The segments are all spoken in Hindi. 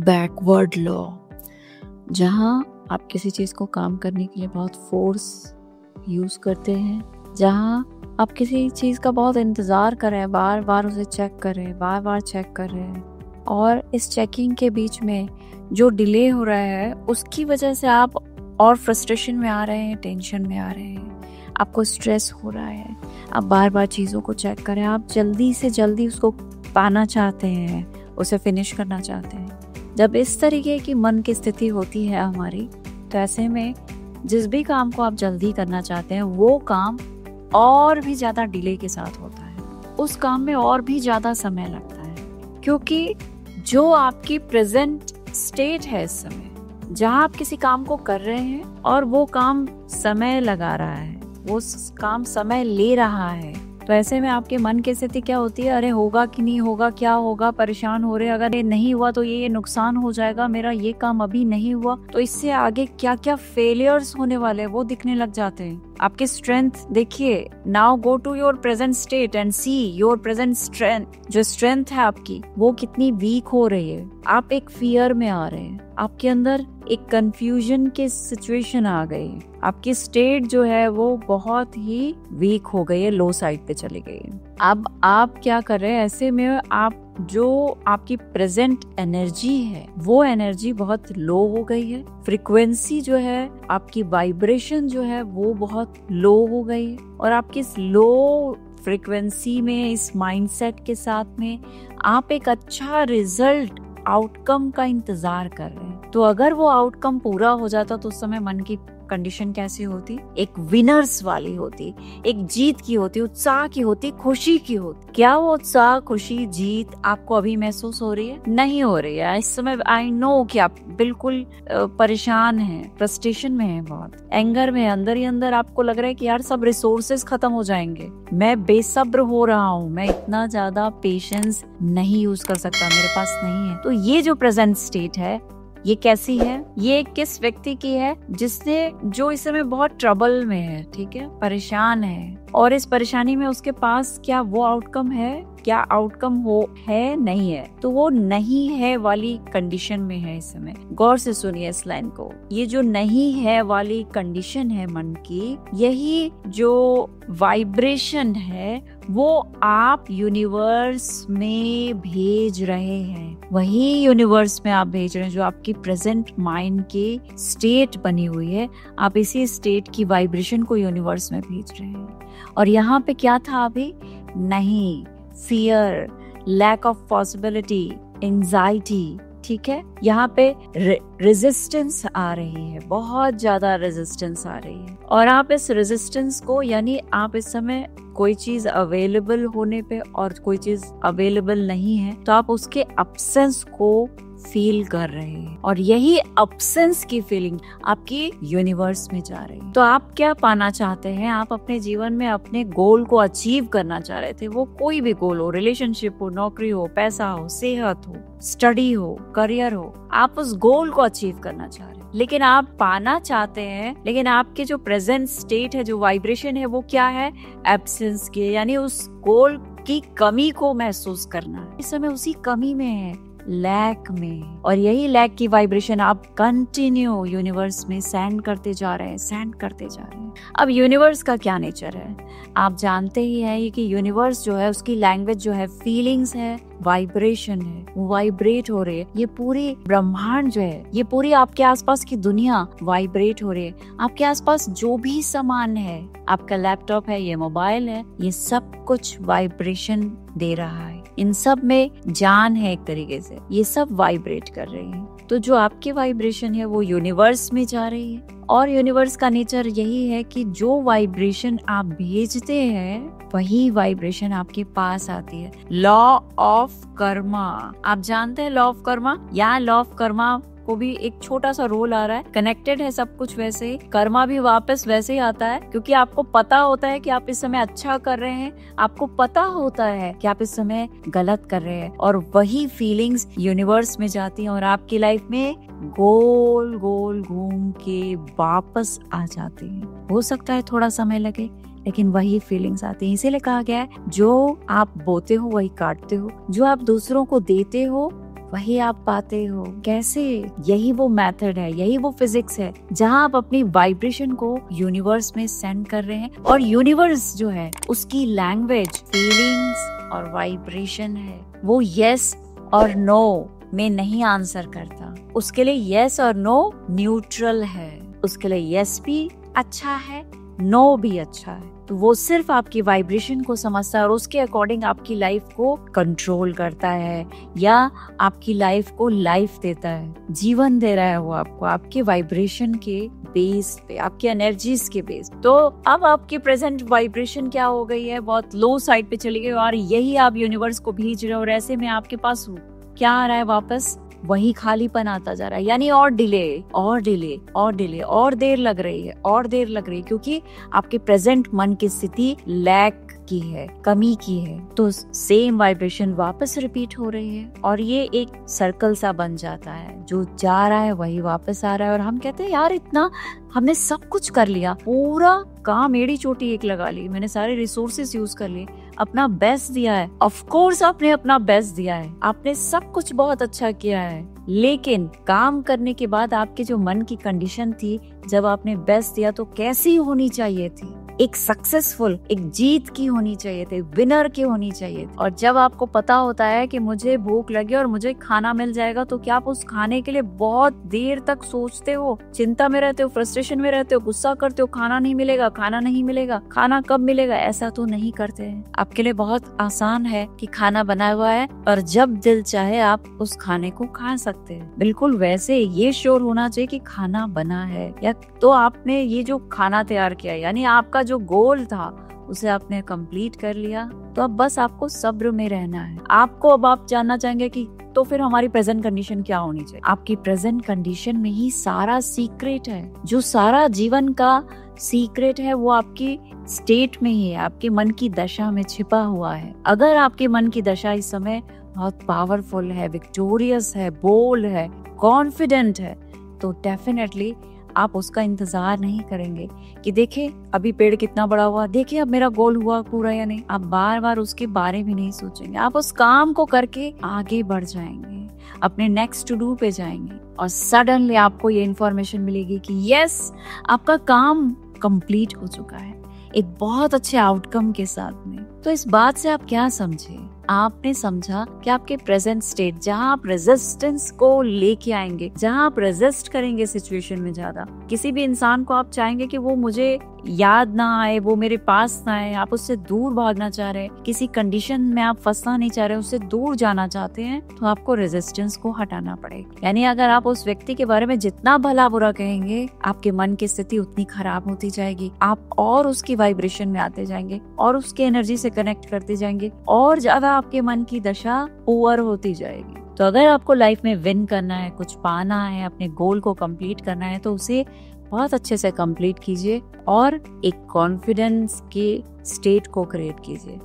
बैकवर्ड लॉ, जहाँ आप किसी चीज़ को काम करने के लिए बहुत फोर्स यूज़ करते हैं, जहाँ आप किसी चीज़ का बहुत इंतज़ार कर रहे हैं, बार बार उसे चेक कर रहे हैं, बार बार चेक कर रहे हैं, और इस चेकिंग के बीच में जो डिले हो रहा है उसकी वजह से आप और फ्रस्ट्रेशन में आ रहे हैं, टेंशन में आ रहे हैं, आपको स्ट्रेस हो रहा है, आप बार बार चीज़ों को चेक कर रहे हैं, आप जल्दी से जल्दी उसको पाना चाहते हैं, उसे फिनिश करना चाहते हैं। जब इस तरीके की मन की स्थिति होती है हमारी, तो ऐसे में जिस भी काम को आप जल्दी करना चाहते हैं वो काम और भी ज़्यादा डिले के साथ होता है, उस काम में और भी ज़्यादा समय लगता है, क्योंकि जो आपकी प्रेजेंट स्टेट है इस समय, जहाँ आप किसी काम को कर रहे हैं और वो काम समय लगा रहा है, वो काम समय ले रहा है, तो ऐसे में आपके मन की स्थिति क्या होती है? अरे होगा कि नहीं होगा, क्या होगा, परेशान हो रहे हैं, अगर ये नहीं हुआ तो ये नुकसान हो जाएगा, मेरा ये काम अभी नहीं हुआ तो इससे आगे क्या क्या फेलियर्स होने वाले हैं वो दिखने लग जाते हैं। आपकी स्ट्रेंथ देखिए, now go to your present state and see your present strength. जो स्ट्रेंथ है आपकी वो कितनी वीक हो रही है, आप एक फियर में आ रहे हैं, आपके अंदर एक कंफ्यूजन के सिचुएशन आ गई है, आपकी स्टेट जो है वो बहुत ही वीक हो गई है, लो साइड पे चली गई है। अब आप क्या कर रहे हैं? ऐसे में आप जो आपकी प्रेजेंट एनर्जी है वो एनर्जी बहुत लो हो गई है, फ्रीक्वेंसी जो है आपकी वाइब्रेशन जो है वो बहुत लो हो गई है, और आपकी इस लो फ्रीक्वेंसी में, इस माइंडसेट के साथ में आप एक अच्छा रिजल्ट, आउटकम का इंतजार कर रहे हैं। तो अगर वो आउटकम पूरा हो जाता तो उस समय मन की कंडीशन कैसी होती? एक विनर्स वाली होती, एक जीत की होती, उत्साह की होती, खुशी की होती। क्या वो उत्साह, खुशी, जीत आपको अभी महसूस हो रही है? नहीं हो रही है। इस समय आई नो कि आप बिल्कुल परेशान हैं, फ्रस्ट्रेशन में हैं, बहुत एंगर में, अंदर ही अंदर आपको लग रहा है कि यार सब रिसोर्सेज खत्म हो जाएंगे, मैं बेसब्र हो रहा हूँ, मैं इतना ज्यादा पेशेंस नहीं यूज कर सकता, मेरे पास नहीं है। तो ये जो प्रेजेंट स्टेट है ये कैसी है? ये किस व्यक्ति की है? जिसने, जो इस समय बहुत ट्रबल में है, ठीक है, परेशान है, और इस परेशानी में उसके पास क्या वो आउटकम है? क्या आउटकम हो है? नहीं है। तो वो नहीं है वाली कंडीशन में है इस समय। गौर से सुनिए इस लाइन को। ये जो नहीं है वाली कंडीशन है मन की, यही जो वाइब्रेशन है वो आप यूनिवर्स में भेज रहे हैं, वही यूनिवर्स में आप भेज रहे हैं जो आपकी प्रेजेंट माइंड की स्टेट बनी हुई है। आप इसी स्टेट की वाइब्रेशन को यूनिवर्स में भेज रहे हैं। और यहाँ पे क्या था अभी? नहीं, fear, lack of possibility, anxiety, ठीक है। यहाँ पे रेजिस्टेंस आ रही है, बहुत ज्यादा रेजिस्टेंस आ रही है, और आप इस रेजिस्टेंस को, यानी आप इस समय कोई चीज अवेलेबल होने पे और कोई चीज अवेलेबल नहीं है तो आप उसके अब्सेंस को फील कर रहे हैं, और यही अब्सेंस की फीलिंग आपकी यूनिवर्स में जा रही है। तो आप क्या पाना चाहते हैं? आप अपने जीवन में अपने गोल को अचीव करना चाह रहे थे, वो कोई भी गोल हो, रिलेशनशिप हो, नौकरी हो, पैसा हो, सेहत हो, स्टडी हो, करियर हो, आप उस गोल को अचीव करना चाह रहे हैं, लेकिन आप पाना चाहते हैं, लेकिन आपके जो प्रेजेंट स्टेट है, जो वाइब्रेशन है, वो क्या है? एब्सेंस के, यानी उस गोल की कमी को महसूस करना है। इस समय उसी कमी में है, लैक में, और यही लैक की वाइब्रेशन आप कंटिन्यू यूनिवर्स में सेंड करते जा रहे हैं, सेंड करते जा रहे हैं। अब यूनिवर्स का क्या नेचर है आप जानते ही हैं कि यूनिवर्स जो है उसकी लैंग्वेज जो है फीलिंग्स है, वाइब्रेशन है, वो वाइब्रेट हो रही है। ये पूरी ब्रह्मांड जो है, ये पूरी आपके आसपास की दुनिया वाइब्रेट हो रही है। आपके आसपास जो भी सामान है, आपका लैपटॉप है, ये मोबाइल है, ये सब कुछ वाइब्रेशन दे रहा है, इन सब में जान है एक तरीके से, ये सब वाइब्रेट कर रही है। तो जो आपकी वाइब्रेशन है वो यूनिवर्स में जा रही है, और यूनिवर्स का नेचर यही है कि जो वाइब्रेशन आप भेजते हैं वही वाइब्रेशन आपके पास आती है। लॉ ऑफ कर्मा, आप जानते हैं लॉ ऑफ कर्मा? यहाँ लॉ ऑफ कर्मा को भी एक छोटा सा रोल आ रहा है, कनेक्टेड है सब कुछ वैसे ही, कर्मा भी वापस वैसे ही आता है, क्योंकि आपको पता होता है कि आप इस समय अच्छा कर रहे हैं, आपको पता होता है कि आप इस समय गलत कर रहे हैं, और वही फीलिंग्स यूनिवर्स में जाती हैं और आपकी लाइफ में गोल गोल घूम के वापस आ जाती हैं। हो सकता है थोड़ा समय लगे, लेकिन वही फीलिंग्स आती हैं। इसीलिए कहा गया है, जो आप बोते हो वही काटते हो, जो आप दूसरों को देते हो वही आप पाते हो। कैसे? यही वो मेथड है, यही वो फिजिक्स है जहाँ आप अपनी वाइब्रेशन को यूनिवर्स में सेंड कर रहे हैं, और यूनिवर्स जो है उसकी लैंग्वेज फीलिंग्स और वाइब्रेशन है। वो यस और नो में नहीं आंसर करता, उसके लिए यस और नो न्यूट्रल है। उसके लिए यस भी अच्छा है, नो भी अच्छा है। तो वो सिर्फ आपकी वाइब्रेशन को समझता है और उसके अकॉर्डिंग आपकी लाइफ को कंट्रोल करता है, या आपकी लाइफ को लाइफ देता है, जीवन दे रहा है वो आपको, आपके वाइब्रेशन के बेस पे, आपकी एनर्जीज के बेस। तो अब आपकी प्रेजेंट वाइब्रेशन क्या हो गई है, बहुत लो साइड पे चली गई, और यही आप यूनिवर्स को भेज रहे हो, और ऐसे में आपके पास क्या आ रहा है वापस? वही खालीपन आता जा रहा है, यानी और डिले और डिले और डिले, और देर लग रही है और देर लग रही है, क्योंकि आपके प्रेजेंट मन की स्थिति लैक की है, कमी की है। तो सेम वाइब्रेशन वापस रिपीट हो रही है, और ये एक सर्कल सा बन जाता है, जो जा रहा है वही वापस आ रहा है। और हम कहते हैं यार इतना हमने सब कुछ कर लिया, पूरा काम एड़ी चोटी एक लगा ली, मैंने सारे रिसोर्सेस यूज कर लिए, अपना बेस्ट दिया है। ऑफ कोर्स आपने अपना बेस्ट दिया है, आपने सब कुछ बहुत अच्छा किया है, लेकिन काम करने के बाद आपके जो मन की कंडीशन थी, जब आपने बेस्ट दिया तो कैसी होनी चाहिए थी? एक सक्सेसफुल, एक जीत की होनी चाहिए थी, विनर की होनी चाहिए थी। और जब आपको पता होता है कि मुझे भूख लगी और मुझे खाना मिल जाएगा, तो क्या आप उस खाने के लिए बहुत देर तक सोचते हो, चिंता में रहते हो, फ्रस्ट्रेशन में रहते हो, गुस्सा करते हो, खाना नहीं मिलेगा, खाना नहीं मिलेगा, खाना कब मिलेगा? ऐसा तो नहीं करते हैं। आपके लिए बहुत आसान है कि खाना बना हुआ है और जब दिल चाहे आप उस खाने को खा सकते हैं। बिल्कुल वैसे ये श्योर होना चाहिए कि खाना बना है, या तो आपने ये जो खाना तैयार किया, यानी आपका जो गोल था उसे आपने कंप्लीट कर लिया। तो अब बस आपको सब्र में रहना है। आपको अब आप जानना चाहेंगे कि तो फिर हमारी प्रेजेंट कंडीशन क्या होनी चाहिए? आपकी प्रेजेंट कंडीशन में ही सारा सीक्रेट है, जो सारा जीवन का सीक्रेट है वो आपकी स्टेट में ही है, आपके मन की दशा में छिपा हुआ है। अगर आपके मन की दशा इस समय बहुत पावरफुल है, विक्टोरियस है, बोल्ड है, कॉन्फिडेंट है, तो डेफिनेटली आप उसका इंतजार नहीं करेंगे कि देखिए अभी पेड़ कितना बड़ा हुआ, देखिए अब मेरा गोल हुआ पूरा या नहीं। आप बार बार उसके बारे में नहीं सोचेंगे, आप उस काम को करके आगे बढ़ जाएंगे, अपने नेक्स्ट टू डू पे जाएंगे, और सडनली आपको ये इन्फॉर्मेशन मिलेगी कि यस, आपका काम कंप्लीट हो चुका है, एक बहुत अच्छे आउटकम के साथ में। तो इस बात से आप क्या समझे? आपने समझा कि आपके प्रेजेंट स्टेट, जहां आप रेजिस्टेंस को लेके आएंगे, जहां आप रेजिस्ट करेंगे सिचुएशन में ज्यादा, किसी भी इंसान को आप चाहेंगे कि वो मुझे याद ना आए, वो मेरे पास ना आए, आप उससे दूर भागना चाह रहे हैं, किसी कंडीशन में आप फंसना नहीं चाह रहे, उससे दूर जाना चाहते हैं, तो आपको रेजिस्टेंस को हटाना पड़ेगा। यानी अगर आप उस व्यक्ति के बारे में जितना भला बुरा कहेंगे, आपके मन की स्थिति उतनी खराब होती जाएगी, आप और उसकी वाइब्रेशन में आते जाएंगे और उसकी एनर्जी से कनेक्ट करते जाएंगे, और ज्यादा आपके मन की दशा पुअर होती जाएगी। तो अगर आपको लाइफ में विन करना है, कुछ पाना है, अपने गोल को कंप्लीट करना है, तो उसे बहुत अच्छे से कंप्लीट कीजिए और एक कॉन्फिडेंस के स्टेट को क्रिएट कीजिए।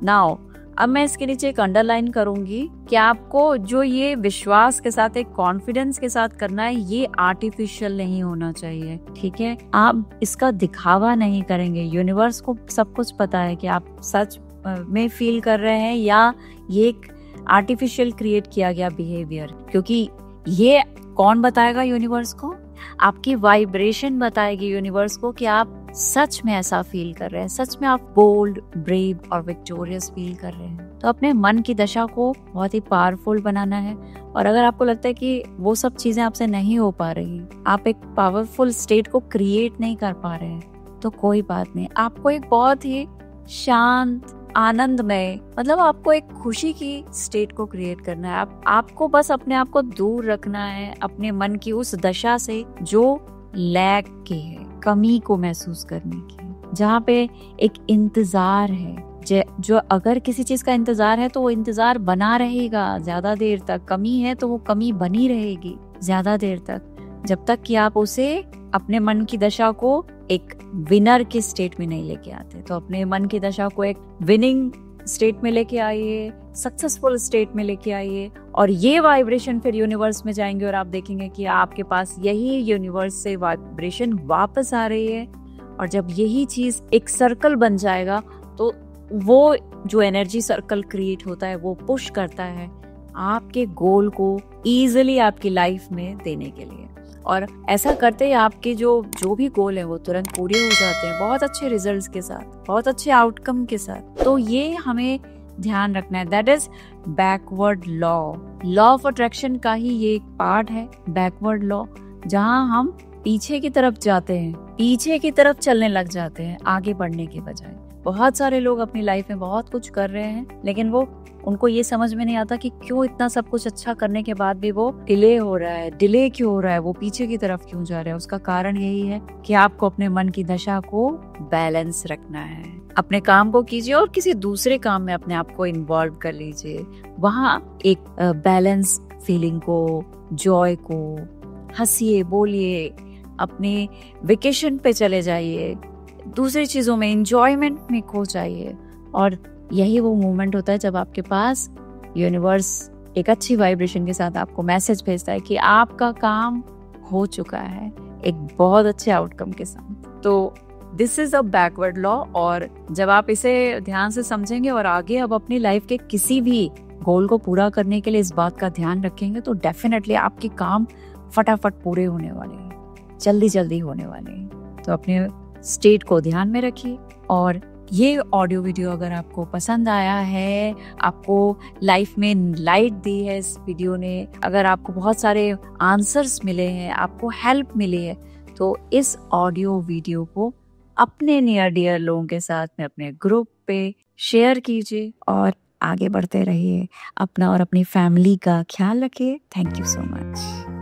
नाउ अब मैं इसके नीचे एक अंडरलाइन करूंगी कि आपको जो ये विश्वास के साथ, एक कॉन्फिडेंस के साथ करना है, ये आर्टिफिशियल नहीं होना चाहिए, ठीक है? आप इसका दिखावा नहीं करेंगे। यूनिवर्स को सब कुछ पता है कि आप सच में फील कर रहे हैं या ये एक आर्टिफिशियल क्रिएट किया गया बिहेवियर, क्योंकि ये कौन बताएगा यूनिवर्स को? आपकी वाइब्रेशन बताएगी यूनिवर्स को कि आप सच में ऐसा फील कर रहे हैं, सच में आप बोल्ड, ब्रेव और विक्टोरियस फील कर रहे हैं। तो अपने मन की दशा को बहुत ही पावरफुल बनाना है, और अगर आपको लगता है कि वो सब चीजें आपसे नहीं हो पा रही, आप एक पावरफुल स्टेट को क्रिएट नहीं कर पा रहे हैं, तो कोई बात नहीं। आपको एक बहुत ही शांत, आनंदमय, मतलब आपको एक खुशी की स्टेट को क्रिएट करना है। आपको बस अपने आप को दूर रखना है अपने मन की उस दशा से जो लैक की है, कमी को महसूस करने की, जहाँ पे एक इंतजार है, जो अगर किसी चीज का इंतजार है तो वो इंतजार बना रहेगा ज्यादा देर तक, कमी है तो वो कमी बनी रहेगी ज्यादा देर तक, जब तक कि आप उसे, अपने मन की दशा को एक विनर के स्टेट में नहीं लेके आते। तो अपने मन की दशा को एक विनिंग स्टेट में लेके आइए, सक्सेसफुल स्टेट में लेके आइए, और ये वाइब्रेशन फिर यूनिवर्स में जाएंगे और आप देखेंगे कि आपके पास यही यूनिवर्स से वाइब्रेशन वापस आ रही है। और जब यही चीज एक सर्कल बन जाएगा, तो वो जो एनर्जी सर्कल क्रिएट होता है वो पुश करता है आपके गोल को इजीली आपकी लाइफ में देने के लिए। और ऐसा करते ही आपके जो भी गोल है वो तुरंत पूरे हो जाते हैं, बहुत अच्छे रिजल्ट्स के साथ, बहुत अच्छे आउटकम के साथ। तो ये हमें ध्यान रखना है। That is backward law of attraction का ही ये एक पार्ट है, बैकवर्ड लॉ, जहाँ हम पीछे की तरफ जाते हैं, पीछे की तरफ चलने लग जाते हैं आगे बढ़ने के बजाय। बहुत सारे लोग अपनी लाइफ में बहुत कुछ कर रहे हैं, लेकिन उनको ये समझ में नहीं आता कि क्यों इतना सब कुछ अच्छा करने के बाद भी वो डिले हो रहा है, डिले क्यों हो रहा है, वो पीछे की तरफ क्यों जा रहे हैं। उसका कारण यही है कि आपको अपने मन की दशा को बैलेंस रखना है। अपने काम को कीजिए और किसी दूसरे काम में अपने आप को इन्वॉल्व कर लीजिए। वहाँ एक बैलेंस फीलिंग को, जॉय को, हंसिए, बोलिए, अपने वेकेशन पे चले जाइए, दूसरी चीजों में, एंजॉयमेंट में खो जाइए। और यही वो मोमेंट होता है जब आपके पास यूनिवर्स एक अच्छी वाइब्रेशन के साथ आपको मैसेज भेजता है कि आपका काम हो चुका है एक बहुत अच्छे आउटकम के साथ। तो this is a backward law. और जब आप इसे ध्यान से समझेंगे और आगे अब अपनी लाइफ के किसी भी गोल को पूरा करने के लिए इस बात का ध्यान रखेंगे, तो डेफिनेटली आपके काम फटाफट पूरे होने वाले हैं, जल्दी जल्दी होने वाले हैं। तो अपने स्टेट को ध्यान में रखिए। और ये ऑडियो वीडियो अगर आपको पसंद आया है, आपको लाइफ में लाइट दी है इस वीडियो ने, अगर आपको बहुत सारे आंसर्स मिले हैं, आपको हेल्प मिली है, तो इस ऑडियो वीडियो को अपने नियर डियर लोगों के साथ में अपने ग्रुप पे शेयर कीजिए और आगे बढ़ते रहिए। अपना और अपनी फैमिली का ख्याल रखिए। Thank you so much.